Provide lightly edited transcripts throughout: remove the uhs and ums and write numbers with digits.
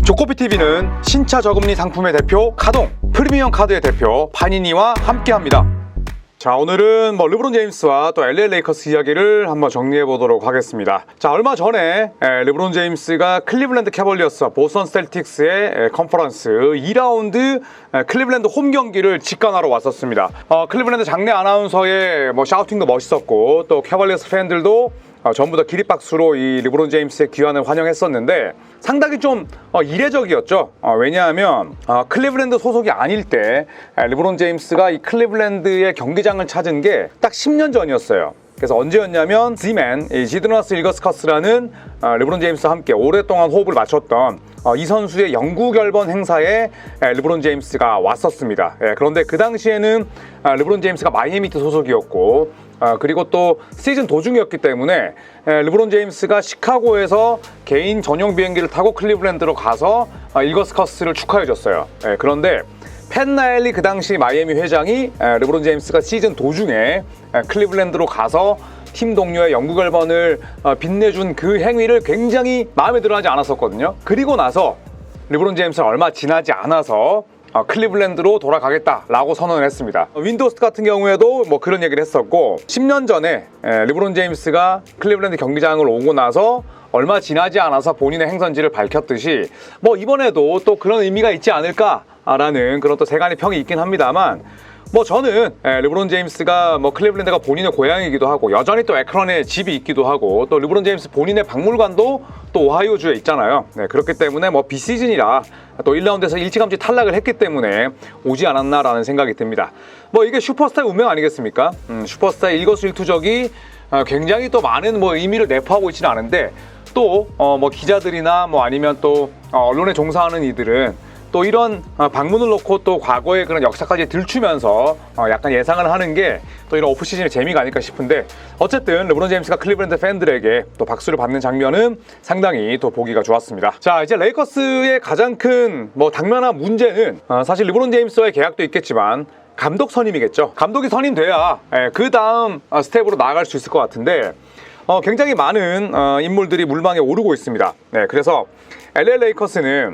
조코피TV는 신차 저금리 상품의 대표 카동, 프리미엄 카드의 대표 파니니와 함께합니다. 자, 오늘은 르브론 제임스와 또 LA 레이커스 이야기를 한번 정리해 보도록 하겠습니다. 자, 얼마 전에 르브론 제임스가 클리블랜드 캐벌리어스와 보스턴 셀틱스의 컨퍼런스 2라운드 클리블랜드 홈 경기를 직관하러 왔었습니다. 클리블랜드 장내 아나운서의 샤우팅도 멋있었고, 또 캐벌리어스 팬들도 전부 다 기립박수로 이 르브론 제임스의 귀환을 환영했었는데 상당히 좀 이례적이었죠. 왜냐하면 클리블랜드 소속이 아닐 때 르브론 제임스가 이 클리블랜드의 경기장을 찾은 게 딱 10년 전이었어요. 그래서 언제였냐면 지맨, 지드너스 일거스커스라는 르브론 제임스와 함께 오랫동안 호흡을 맞췄던 이 선수의 영구 결번 행사에 르브론 제임스가 왔었습니다. 그런데 그 당시에는 르브론 제임스가 마이애미 히트 소속이었고, 그리고 또 시즌 도중이었기 때문에 르브론 제임스가 시카고에서 개인 전용 비행기를 타고 클리블랜드로 가서 일거스커스를 축하해줬어요. 그런데 팻 나일리 그 당시 마이애미 회장이 르브론 제임스가 시즌 도중에 클리블랜드로 가서 팀 동료의 영구 결번을 빛내준 그 행위를 굉장히 마음에 들어하지 않았었거든요. 그리고 나서 르브론 제임스는 얼마 지나지 않아서 클리블랜드로 돌아가겠다라고 선언을 했습니다. 윈도스트 같은 경우에도 그런 얘기를 했었고, 10년 전에 르브론 제임스가 클리블랜드 경기장을 오고 나서 얼마 지나지 않아서 본인의 행선지를 밝혔듯이 이번에도 또 그런 의미가 있지 않을까라는 그런 또 세간의 평이 있긴 합니다만, 저는 르브론 제임스가 클리블랜드가 본인의 고향이기도 하고, 여전히 또 애크런에 집이 있기도 하고, 또 르브론 제임스 본인의 박물관도 또 오하이오주에 있잖아요. 그렇기 때문에 비시즌이라 또 1라운드에서 일찌감치 탈락을 했기 때문에 오지 않았나라는 생각이 듭니다. 이게 슈퍼스타의 운명 아니겠습니까? 슈퍼스타의 일거수일투족이 굉장히 또 많은 의미를 내포하고 있지는 않은데, 또 기자들이나 아니면 또 언론에 종사하는 이들은 또 이런 방문을 놓고 또 과거의 그런 역사까지 들추면서 약간 예상을 하는 게 또 이런 오프시즌의 재미가 아닐까 싶은데, 어쨌든 르브론 제임스가 클리블랜드 팬들에게 또 박수를 받는 장면은 상당히 또 보기가 좋았습니다. 자, 이제 레이커스의 가장 큰 당면한 문제는 사실 르브론 제임스와의 계약도 있겠지만 감독 선임이겠죠. 감독이 선임돼야 그 다음 스텝으로 나아갈 수 있을 것 같은데, 굉장히 많은 인물들이 물망에 오르고 있습니다. 그래서 LA 레이커스는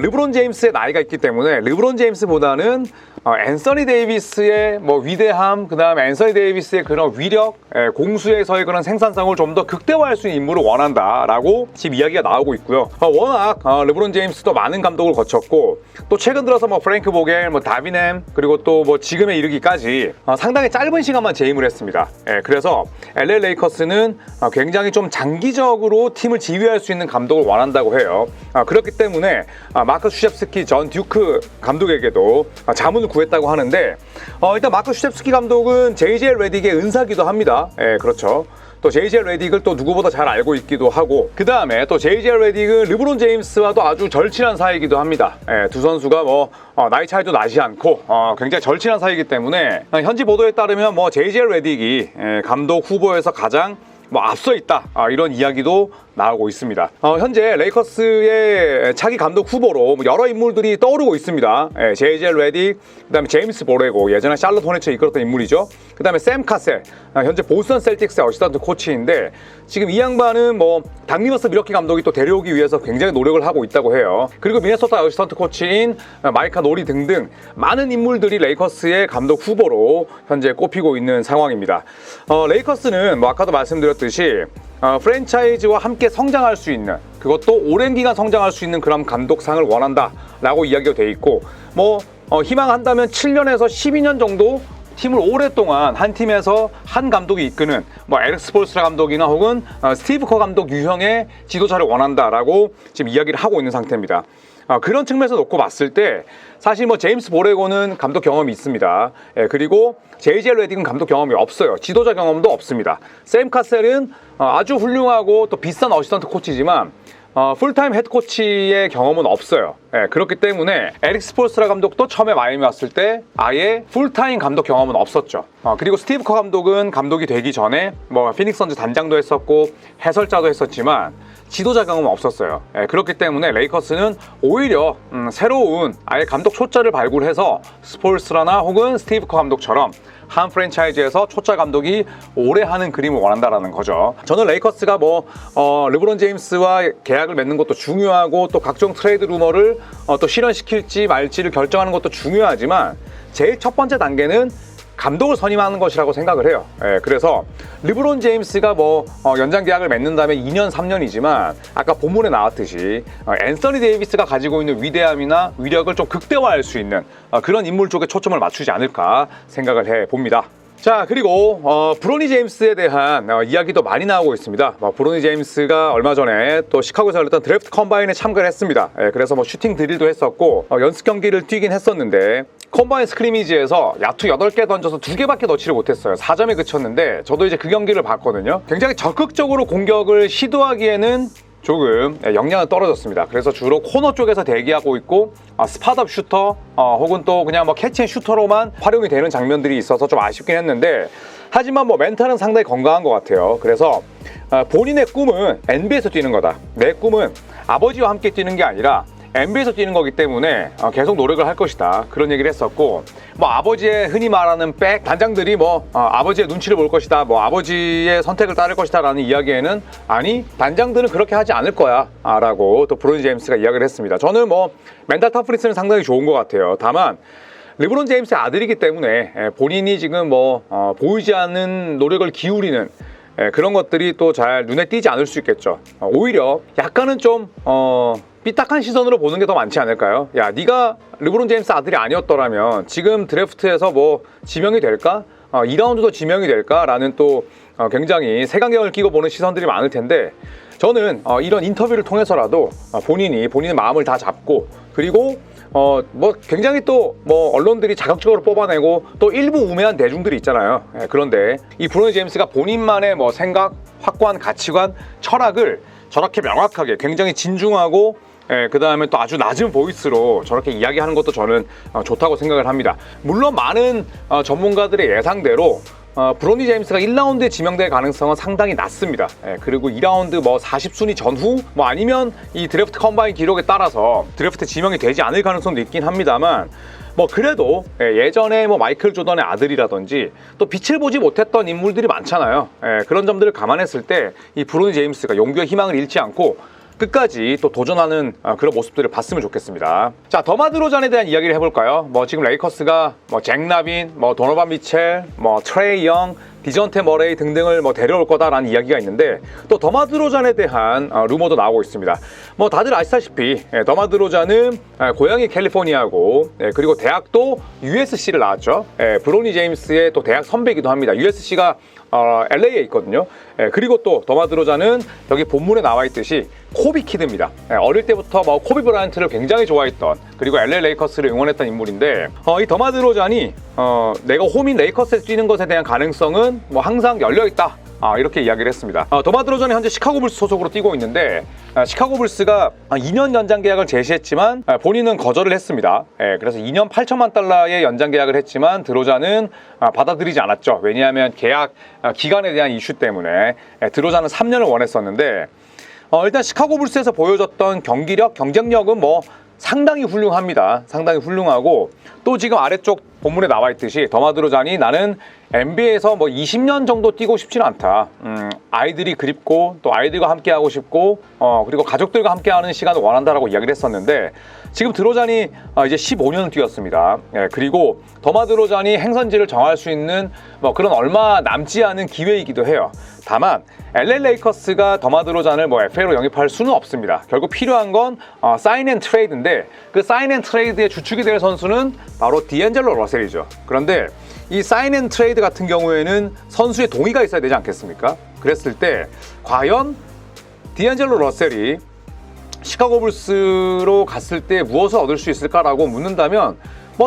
르브론 제임스의 나이가 있기 때문에 르브론 제임스보다는 앤서니 데이비스의 위대함, 그 다음에 앤서니 데이비스의 그런 위력, 공수에서의 그런 생산성을 좀 더 극대화할 수 있는 인물을 원한다라고 지금 이야기가 나오고 있고요. 워낙 르브론 제임스도 많은 감독을 거쳤고, 또 최근 들어서 프랭크 보겔, 다비넴, 그리고 또 지금에 이르기까지 상당히 짧은 시간만 재임을 했습니다. 그래서 LA 레이커스는 굉장히 좀 장기적으로 팀을 지휘할 수 있는 감독을 원한다고 해요. 그렇기 때문에 마크 슈셉스키 전 듀크 감독에게도 자문을 구했다고 하는데, 일단 마크 슈셉스키 감독은 JJ 레딕의 은사기도 합니다. 그렇죠. 또 JJ 레딕을 또 누구보다 잘 알고 있기도 하고, 그 다음에 또 JJ 레딕은 르브론 제임스와도 아주 절친한 사이이기도 합니다. 두 선수가 나이 차이도 나지 않고 굉장히 절친한 사이이기 때문에 현지 보도에 따르면 JJ 레딕이 감독 후보에서 가장 앞서 있다, 이런 이야기도 나오고 있습니다. 현재 레이커스의 차기 감독 후보로 여러 인물들이 떠오르고 있습니다. JJ 레딕, 그 다음에 제임스 보레고, 예전에 샬럿 호네츠를 이끌었던 인물이죠. 그 다음에 샘 카셀, 현재 보스턴 셀틱스의 어시스턴트 코치인데, 지금 이 양반은 닥 리버스 밀워키 감독이 또 데려오기 위해서 굉장히 노력을 하고 있다고 해요. 그리고 미네소타 어시스턴트 코치인 마이카 노리 등등 많은 인물들이 레이커스의 감독 후보로 현재 꼽히고 있는 상황입니다. 레이커스는 아까도 말씀드렸듯이 프랜차이즈와 함께 성장할 수 있는, 그것도 오랜 기간 성장할 수 있는 그런 감독상을 원한다라고 이야기가 돼 있고, 희망한다면 7년에서 12년 정도 팀을 오랫동안 한 팀에서 한 감독이 이끄는 에릭 스폴스트라 감독이나 혹은 스티브 커 감독 유형의 지도자를 원한다라고 지금 이야기를 하고 있는 상태입니다. 그런 측면에서 놓고 봤을 때 사실 제임스 보레고는 감독 경험이 있습니다. 그리고 JJ 레딕은 감독 경험이 없어요. 지도자 경험도 없습니다. 샘 카셀은 아주 훌륭하고 또 비싼 어시스턴트 코치지만 풀타임 헤드코치의 경험은 없어요. 그렇기 때문에 에릭 스폴스트라 감독도 처음에 마이애미 왔을 때 아예 풀타임 감독 경험은 없었죠. 그리고 스티브 커 감독은 감독이 되기 전에 피닉스 선즈 단장도 했었고 해설자도 했었지만 지도자 경험은 없었어요. 그렇기 때문에 레이커스는 오히려 새로운 아예 감독 초짜를 발굴해서 스폴스트라나 혹은 스티브 커 감독처럼 한 프랜차이즈에서 초짜 감독이 오래 하는 그림을 원한다라는 거죠. 저는 레이커스가 르브론 제임스와 계약을 맺는 것도 중요하고 또 각종 트레이드 루머를 또 실현시킬지 말지를 결정하는 것도 중요하지만 제일 첫 번째 단계는 감독을 선임하는 것이라고 생각을 해요. 그래서 르브론 제임스가 연장 계약을 맺는다면 2년, 3년이지만 아까 본문에 나왔듯이 앤서니 데이비스가 가지고 있는 위대함이나 위력을 좀 극대화할 수 있는 그런 인물 쪽에 초점을 맞추지 않을까 생각을 해봅니다. 자, 그리고 브로니 제임스에 대한 이야기도 많이 나오고 있습니다. 브로니 제임스가 얼마 전에 또 시카고에서 열렸던 드래프트 컴바인에 참가를 했습니다. 그래서 슈팅 드릴도 했었고 연습 경기를 뛰긴 했었는데 컴바인 스크리미지에서 야투 8개 던져서 2개밖에 넣지를 못했어요. 4점에 그쳤는데 저도 이제 그 경기를 봤거든요. 굉장히 적극적으로 공격을 시도하기에는 조금 역량은 떨어졌습니다. 그래서 주로 코너 쪽에서 대기하고 있고 스팟업 슈터 혹은 또 그냥 캐치앤슈터로만 활용이 되는 장면들이 있어서 좀 아쉽긴 했는데 하지만 멘탈은 상당히 건강한 것 같아요. 그래서 본인의 꿈은 NBA에서 뛰는 거다. 내 꿈은 아버지와 함께 뛰는 게 아니라 NBA에서 뛰는 거기 때문에 계속 노력을 할 것이다. 그런 얘기를 했었고 아버지의 흔히 말하는 백 단장들이 아버지의 눈치를 볼 것이다. 아버지의 선택을 따를 것이다 라는 이야기에는 아니 단장들은 그렇게 하지 않을 거야 라고 또 브로니 제임스가 이야기를 했습니다. 저는 멘탈 터프니스는 상당히 좋은 것 같아요. 다만 르브론 제임스의 아들이기 때문에 본인이 지금 보이지 않는 노력을 기울이는 그런 것들이 또 잘 눈에 띄지 않을 수 있겠죠. 오히려 약간은 좀 삐딱한 시선으로 보는 게 더 많지 않을까요? 야, 네가 르브론 제임스 아들이 아니었더라면 지금 드래프트에서 지명이 될까? 2라운드도 지명이 될까? 라는 또 굉장히 색안경을 끼고 보는 시선들이 많을 텐데 저는 이런 인터뷰를 통해서라도 본인의 마음을 다 잡고 그리고 굉장히 또 언론들이 자극적으로 뽑아내고 또 일부 우매한 대중들이 있잖아요. 그런데 이 브로니 제임스가 본인만의 생각, 확고한 가치관, 철학을 저렇게 명확하게 굉장히 진중하고 그 다음에 또 아주 낮은 보이스로 저렇게 이야기하는 것도 저는 좋다고 생각을 합니다. 물론 많은 전문가들의 예상대로 브로니 제임스가 1라운드에 지명될 가능성은 상당히 낮습니다. 그리고 2라운드 40순위 전후 아니면 이 드래프트 컴바인 기록에 따라서 드래프트 지명이 되지 않을 가능성도 있긴 합니다만 그래도 예전에 마이클 조던의 아들이라든지 또 빛을 보지 못했던 인물들이 많잖아요. 그런 점들을 감안했을 때 이 브로니 제임스가 용기와 희망을 잃지 않고 끝까지 또 도전하는 그런 모습들을 봤으면 좋겠습니다. 자, 더마 드로잔에 대한 이야기를 해볼까요? 지금 레이커스가 잭 라빈, 도노반 미첼, 트레이 영, 디전테 머레이 등등을 데려올 거다라는 이야기가 있는데 또 더마 드로잔에 대한 루머도 나오고 있습니다. 다들 아시다시피 더마 드로잔은 고향이 캘리포니아고 그리고 대학도 USC를 나왔죠. 브로니 제임스의 또 대학 선배이기도 합니다. USC가 LA에 있거든요. 그리고 또 더마 드로잔은 여기 본문에 나와 있듯이 코비 키드입니다. 어릴 때부터 코비 브라이언트를 굉장히 좋아했던 그리고 LA 레이커스를 응원했던 인물인데 이 더마 드로잔이 내가 홈인 레이커스에서 뛰는 것에 대한 가능성은 항상 열려있다. 이렇게 이야기를 했습니다. 더마 드로잔이 현재 시카고 불스 소속으로 뛰고 있는데 시카고 불스가 2년 연장 계약을 제시했지만 본인은 거절을 했습니다. 그래서 2년 8천만 달러의 연장 계약을 했지만 드로잔은 받아들이지 않았죠. 왜냐하면 계약 기간에 대한 이슈 때문에 드로잔은 3년을 원했었는데 일단 시카고 불스에서 보여줬던 경기력, 경쟁력은 상당히 훌륭합니다. 상당히 훌륭하고 또 지금 아래쪽 본문에 나와 있듯이 더마 드로잔이 나는 NBA에서 20년 정도 뛰고 싶지는 않다. 아이들이 그립고 또 아이들과 함께 하고 싶고 그리고 가족들과 함께 하는 시간을 원한다라고 이야기를 했었는데 지금 드로잔이 이제 15년을 뛰었습니다. 그리고 더마 드로잔이 행선지를 정할 수 있는 그런 얼마 남지 않은 기회이기도 해요. 다만 LA 레이커스가 더마 드로잔을 FA로 영입할 수는 없습니다. 결국 필요한 건 사인 앤 트레이드인데 그 사인 앤 트레이드의 주축이 될 선수는 바로 디앤젤로 러셀이죠. 그런데 이 사인 앤 트레이드 같은 경우에는 선수의 동의가 있어야 되지 않겠습니까? 그랬을 때 과연 디앤젤로 러셀이 시카고 불스로 갔을 때 무엇을 얻을 수 있을까라고 묻는다면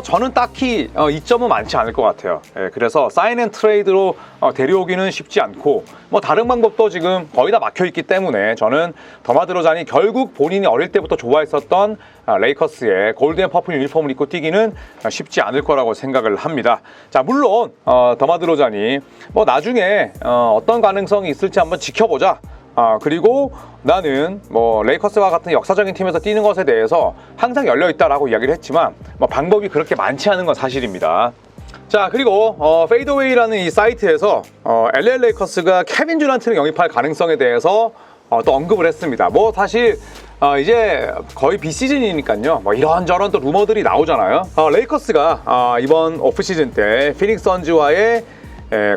저는 딱히 이점은 많지 않을 것 같아요. 그래서 사인 앤 트레이드로 데려오기는 쉽지 않고 다른 방법도 지금 거의 다 막혀있기 때문에 저는 더마 드로잔이 결국 본인이 어릴 때부터 좋아했었던 레이커스의 골드 앤 퍼플 유니폼을 입고 뛰기는 쉽지 않을 거라고 생각을 합니다. 자, 물론 더마 드로잔이 나중에 어떤 가능성이 있을지 한번 지켜보자. 그리고 나는 레이커스와 같은 역사적인 팀에서 뛰는 것에 대해서 항상 열려있다라고 이야기를 했지만 방법이 그렇게 많지 않은 건 사실입니다. 자, 그리고 페이더웨이라는 이 사이트에서 LA 레이커스가 케빈 듀란트를 영입할 가능성에 대해서 또 언급을 했습니다. 뭐 사실 이제 거의 비시즌이니까요. 뭐 이런저런 또 루머들이 나오잖아요. 레이커스가 이번 오프시즌 때 피닉스 선즈와의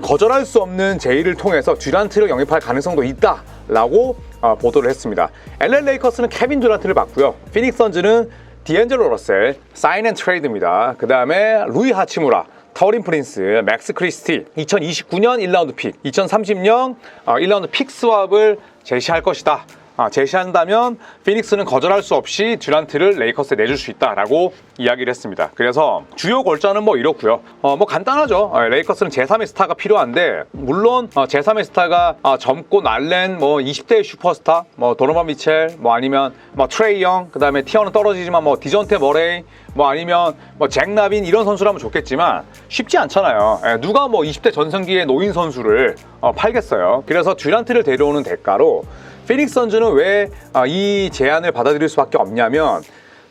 거절할 수 없는 제의를 통해서 듀란트를 영입할 가능성도 있다라고 보도를 했습니다. LA 레이커스는 케빈 듀란트를 받고요. 피닉스 선즈는 디앤젤로 러셀, 사인 앤 트레이드입니다. 그 다음에 루이 하치무라, 터린 프린스, 맥스 크리스티, 2029년 1라운드 픽, 2030년 1라운드 픽 스왑을 제시할 것이다. 제시한다면 피닉스는 거절할 수 없이 듀란트를 레이커스에 내줄 수 있다라고 이야기를 했습니다. 그래서 주요 골자는 뭐 이렇고요. 뭐 간단하죠. 레이커스는 제3의 스타가 필요한데 물론 제3의 스타가 젊고 날랜 뭐 20대의 슈퍼스타, 뭐 도노반 미첼, 뭐 아니면 뭐 트레이 영, 그다음에 티어는 떨어지지만 뭐 디존테 머레이, 뭐 아니면 뭐 잭 라빈 이런 선수라면 좋겠지만 쉽지 않잖아요. 누가 뭐 20대 전성기의 노인 선수를 팔겠어요. 그래서 듀란트를 데려오는 대가로 피닉스 선즈는 왜 이 제안을 받아들일 수밖에 없냐면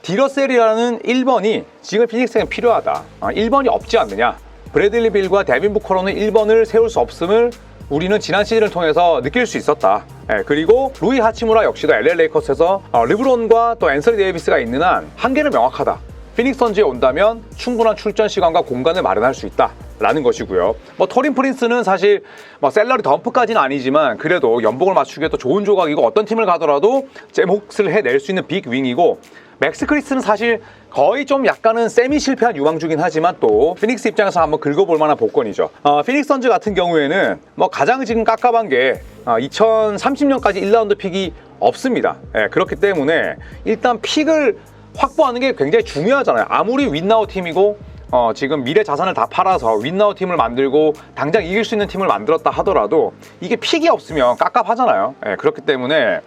디러셀이라는 1번이 지금 피닉스에게 필요하다. 1번이 없지 않느냐. 브래들리 빌과 데빈 부커로는 1번을 세울 수 없음을 우리는 지난 시즌을 통해서 느낄 수 있었다. 그리고 루이 하치무라 역시도 LA 레이커스에서 르브론과 또 앤서니 데이비스가 있는 한 한계는 명확하다. 피닉스 선즈에 온다면 충분한 출전 시간과 공간을 마련할 수 있다. 라는 것이고요. 뭐 터린 프린스는 사실 뭐 셀러리 덤프까지는 아니지만 그래도 연봉을 맞추기에 또 좋은 조각이고 어떤 팀을 가더라도 제 몫을 해낼 수 있는 빅 윙이고 맥스 크리스는 사실 거의 좀 약간은 세미 실패한 유망주긴 하지만 또 피닉스 입장에서 한번 긁어볼 만한 복권이죠. 피닉스 선즈 같은 경우에는 뭐 가장 지금 깝깝한 게 2030년까지 1라운드 픽이 없습니다. 그렇기 때문에 일단 픽을 확보하는 게 굉장히 중요하잖아요. 아무리 윈나우 팀이고 지금 미래 자산을 다 팔아서 윈나우 팀을 만들고 당장 이길 수 있는 팀을 만들었다 하더라도 이게 픽이 없으면 깝깝하잖아요. 그렇기 때문에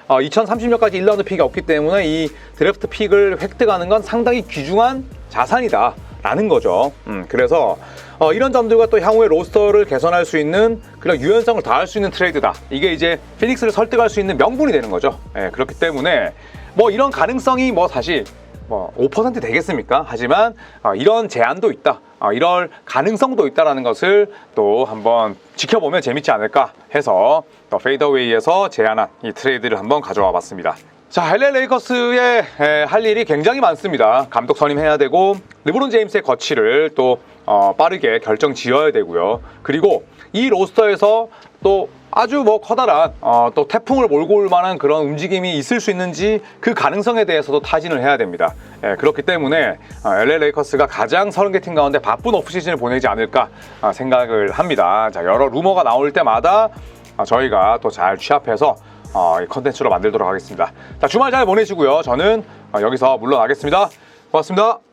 2030년까지 1라운드 픽이 없기 때문에 이 드래프트 픽을 획득하는 건 상당히 귀중한 자산이다 라는 거죠. 그래서 이런 점들과 또 향후에 로스터를 개선할 수 있는 그런 유연성을 다할 수 있는 트레이드다. 이게 이제 피닉스를 설득할 수 있는 명분이 되는 거죠. 그렇기 때문에 뭐 이런 가능성이 뭐 사실 뭐 5% 되겠습니까? 하지만 이런 제안도 있다. 이럴 가능성도 있다라는 것을 또 한번 지켜보면 재밌지 않을까 해서 또 페이더웨이에서 제안한 이 트레이드를 한번 가져와 봤습니다. 자, LA 레이커스의 할 일이 굉장히 많습니다. 감독 선임해야 되고 르브론 제임스의 거취를 또 빠르게 결정 지어야 되고요. 그리고 이 로스터에서 또 아주 뭐 커다란 또 태풍을 몰고 올 만한 그런 움직임이 있을 수 있는지 그 가능성에 대해서도 타진을 해야 됩니다. 그렇기 때문에 LA 레이커스가 가장 30개 팀 가운데 바쁜 오프시즌을 보내지 않을까 생각을 합니다. 자, 여러 루머가 나올 때마다 저희가 또 잘 취합해서 이 컨텐츠로 만들도록 하겠습니다. 자, 주말 잘 보내시고요. 저는 여기서 물러나겠습니다. 고맙습니다.